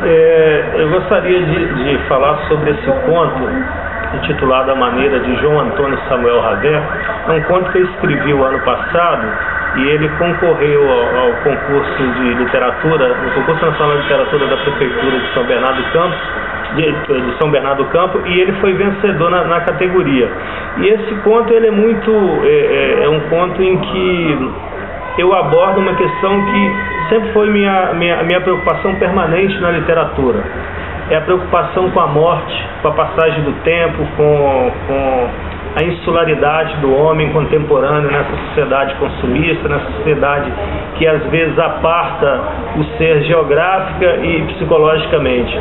Eu gostaria de falar sobre esse conto intitulado A Maneira, de João Antônio Samuel Ravet. É um conto que eu escrevi o ano passado e ele concorreu ao concurso de literatura, no Concurso Nacional de Literatura da Prefeitura de São Bernardo do Campo, de São Bernardo do Campo, e ele foi vencedor na categoria. E esse conto ele é um conto em que eu abordo uma questão que sempre foi minha preocupação permanente na literatura. É a preocupação com a morte, com a passagem do tempo, com a insularidade do homem contemporâneo nessa sociedade consumista, nessa sociedade que às vezes aparta o ser geográfica e psicologicamente.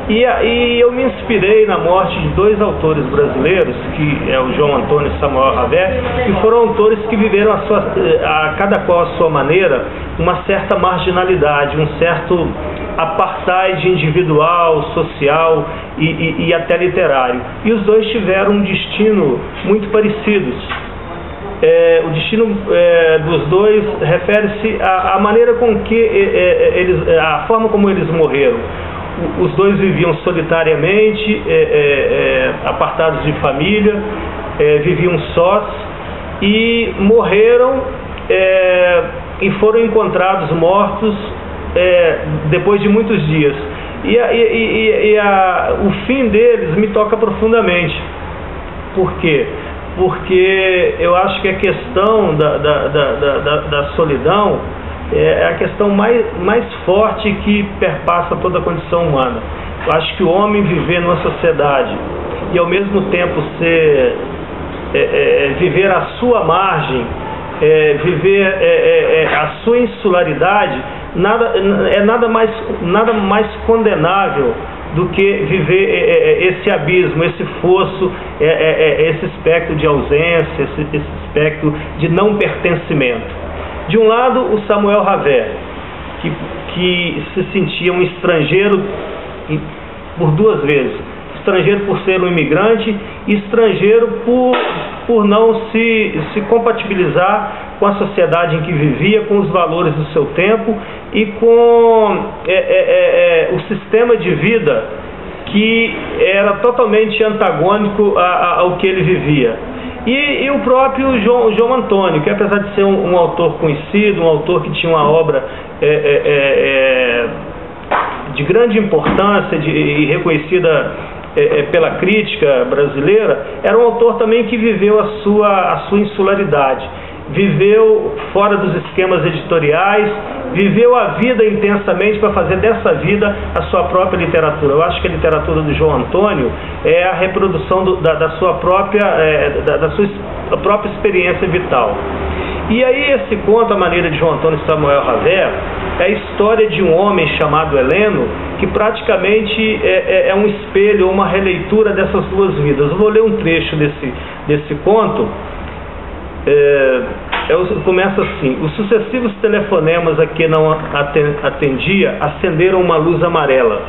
E eu me inspirei na morte de dois autores brasileiros, que é o João Antônio Samuel Ravet, que foram autores que viveram a cada qual a sua maneira uma certa marginalidade, um certo apartheid individual, social e até literário. E os dois tiveram um destino muito parecidos. O destino dos dois refere-se à maneira com que a forma como eles morreram. Os dois viviam solitariamente, apartados de família, viviam sós e morreram e foram encontrados mortos depois de muitos dias. O fim deles me toca profundamente. Por quê? Porque eu acho que a questão da solidão é a questão mais forte que perpassa toda a condição humana. Eu acho que o homem viver numa sociedade e ao mesmo tempo viver à sua margem, viver a sua insularidade, nada mais condenável do que viver esse abismo, esse fosso, esse espectro de ausência, esse espectro de não pertencimento. De um lado, o Samuel Ravet, que se sentia um estrangeiro por duas vezes. Estrangeiro por ser um imigrante e estrangeiro por não se compatibilizar com a sociedade em que vivia, com os valores do seu tempo e com o sistema de vida que era totalmente antagônico ao que ele vivia. E o próprio João Antônio, que apesar de ser um autor conhecido, um autor que tinha uma obra de grande importância e reconhecida pela crítica brasileira, era um autor também que viveu a sua insularidade, viveu fora dos esquemas editoriais, viveu a vida intensamente para fazer dessa vida a sua própria literatura. Eu acho que a literatura do João Antônio é a reprodução da sua própria experiência vital. E aí esse conto, A Maneira, de João Antônio Samuel Ravet, é a história de um homem chamado Heleno, que praticamente é um espelho, uma releitura dessas duas vidas. Eu vou ler um trecho desse conto. Começa assim: os sucessivos telefonemas a que não atendia acenderam uma luz amarela.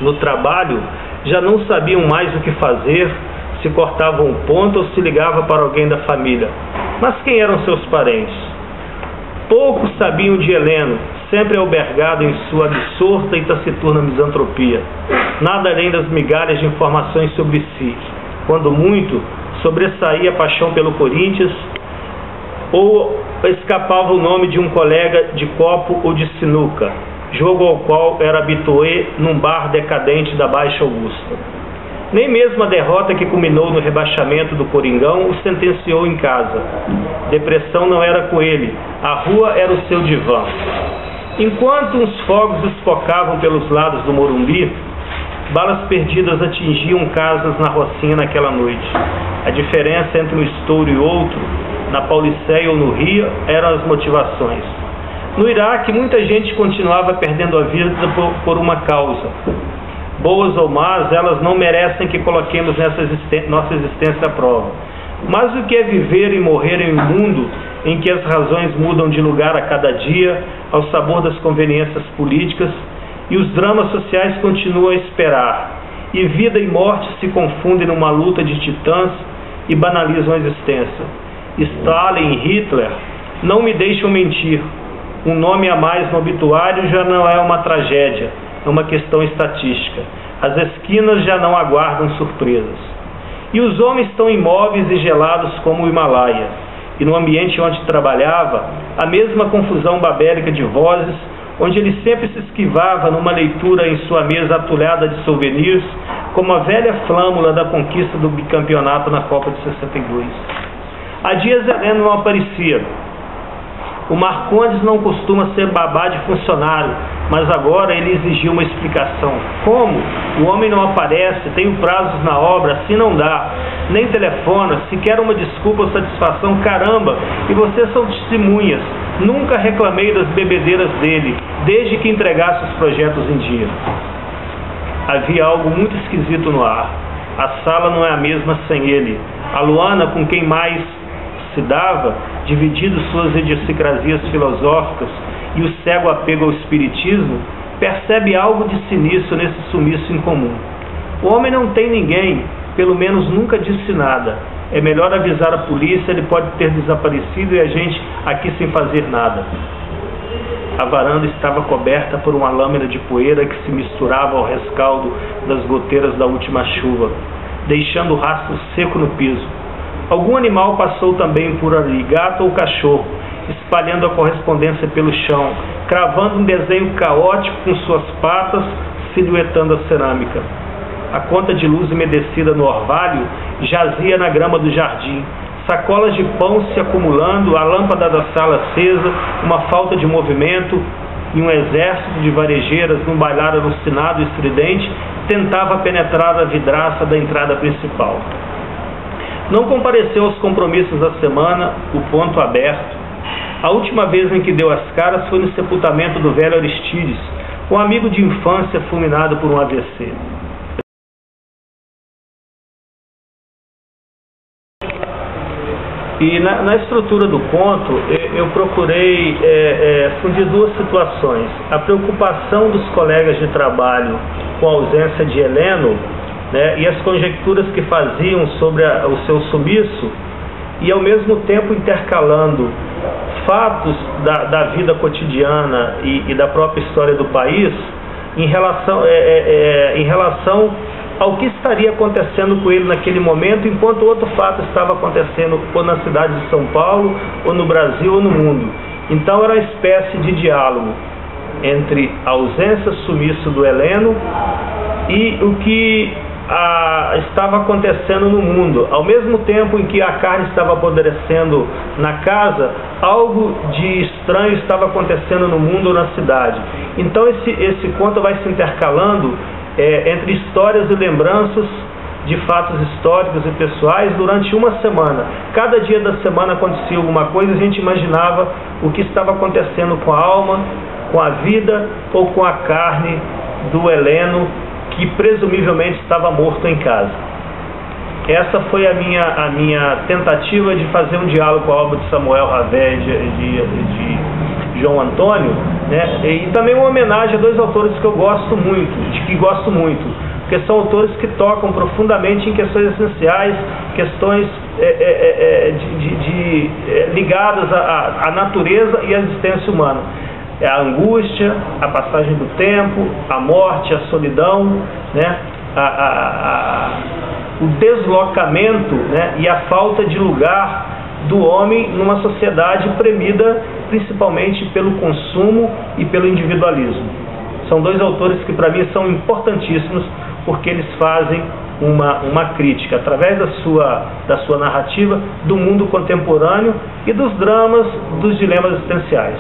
No trabalho já não sabiam mais o que fazer, se cortavam um ponto ou se ligava para alguém da família. Mas quem eram seus parentes? Poucos sabiam de Heleno, sempre albergado em sua absorta e taciturna misantropia. Nada além das migalhas de informações sobre si. Quando muito, sobressaía a paixão pelo Corinthians ou escapava o nome de um colega de copo ou de sinuca, jogo ao qual era habitué num bar decadente da Baixa Augusta. Nem mesmo a derrota que culminou no rebaixamento do Coringão o sentenciou em casa. Depressão não era com ele, a rua era o seu divã. Enquanto uns fogos espocavam pelos lados do Morumbi, balas perdidas atingiam casas na Rocinha naquela noite. A diferença entre um estouro e outro, na Paulicéia ou no Rio, eram as motivações. No Iraque, muita gente continuava perdendo a vida por uma causa. Boas ou más, elas não merecem que coloquemos nossa existência à prova. Mas o que é viver e morrer em um mundo em que as razões mudam de lugar a cada dia, ao sabor das conveniências políticas, e os dramas sociais continuam a esperar, e vida e morte se confundem numa luta de titãs e banalizam a existência. Stalin e Hitler não me deixam mentir. Um nome a mais no obituário já não é uma tragédia. é uma questão estatística. As esquinas já não aguardam surpresas. E os homens estão imóveis e gelados como o Himalaia. E no ambiente onde trabalhava, a mesma confusão babélica de vozes, onde ele sempre se esquivava numa leitura em sua mesa atulhada de souvenirs, como a velha flâmula da conquista do bicampeonato na Copa de 62. Há dias Heleno não aparecia. O Marcondes não costuma ser babá de funcionário, mas agora ele exigiu uma explicação. Como? O homem não aparece, tenho prazos na obra, assim não dá. Nem telefona, se quer uma desculpa ou satisfação, caramba, e vocês são testemunhas. Nunca reclamei das bebedeiras dele, desde que entregasse os projetos em dia. Havia algo muito esquisito no ar. A sala não é a mesma sem ele. A Luana, com quem mais se dava, dividindo suas idiosincrasias filosóficas e o cego apego ao espiritismo, percebe algo de sinistro nesse sumiço incomum. O homem não tem ninguém, pelo menos nunca disse nada. É melhor avisar a polícia, ele pode ter desaparecido e a gente aqui sem fazer nada. A varanda estava coberta por uma lâmina de poeira que se misturava ao rescaldo das goteiras da última chuva, deixando rastro seco no piso. Algum animal passou também por ali, gato ou cachorro, espalhando a correspondência pelo chão, cravando um desenho caótico com suas patas, silhuetando a cerâmica. A conta de luz umedecida no orvalho jazia na grama do jardim, sacolas de pão se acumulando, a lâmpada da sala acesa, uma falta de movimento, e um exército de varejeiras num bailar alucinado e estridente tentava penetrar a vidraça da entrada principal. Não compareceu aos compromissos da semana, o ponto aberto. A última vez em que deu as caras foi no sepultamento do velho Aristides, um amigo de infância fulminado por um AVC. E na estrutura do conto, eu procurei fundir duas situações. A preocupação dos colegas de trabalho com a ausência de Heleno, né, e as conjecturas que faziam sobre o seu sumiço, e ao mesmo tempo intercalando fatos da vida cotidiana e da própria história do país em relação ao que estaria acontecendo com ele naquele momento, enquanto outro fato estava acontecendo ou na cidade de São Paulo, ou no Brasil, ou no mundo. Então era uma espécie de diálogo entre a ausência, sumiço do Heleno e o que estava acontecendo no mundo. Ao mesmo tempo em que a carne estava apodrecendo na casa, algo de estranho estava acontecendo no mundo ou na cidade. Então esse conto vai se intercalando entre histórias e lembranças de fatos históricos e pessoais durante uma semana. Cada dia da semana acontecia alguma coisa e a gente imaginava o que estava acontecendo com a alma, com a vida ou com a carne do Heleno, que presumivelmente estava morto em casa. Essa foi a minha tentativa de fazer um diálogo com a obra de Samuel Ravet de João Antônio, né? E também uma homenagem a dois autores que eu gosto muito, porque são autores que tocam profundamente em questões essenciais, questões ligadas à natureza e à existência humana. A angústia, a passagem do tempo, a morte, a solidão, né? O deslocamento, né? E a falta de lugar do homem numa sociedade premida principalmente pelo consumo e pelo individualismo. São dois autores que para mim são importantíssimos, porque eles fazem uma crítica, através da sua narrativa, do mundo contemporâneo e dos dramas, dos dilemas existenciais.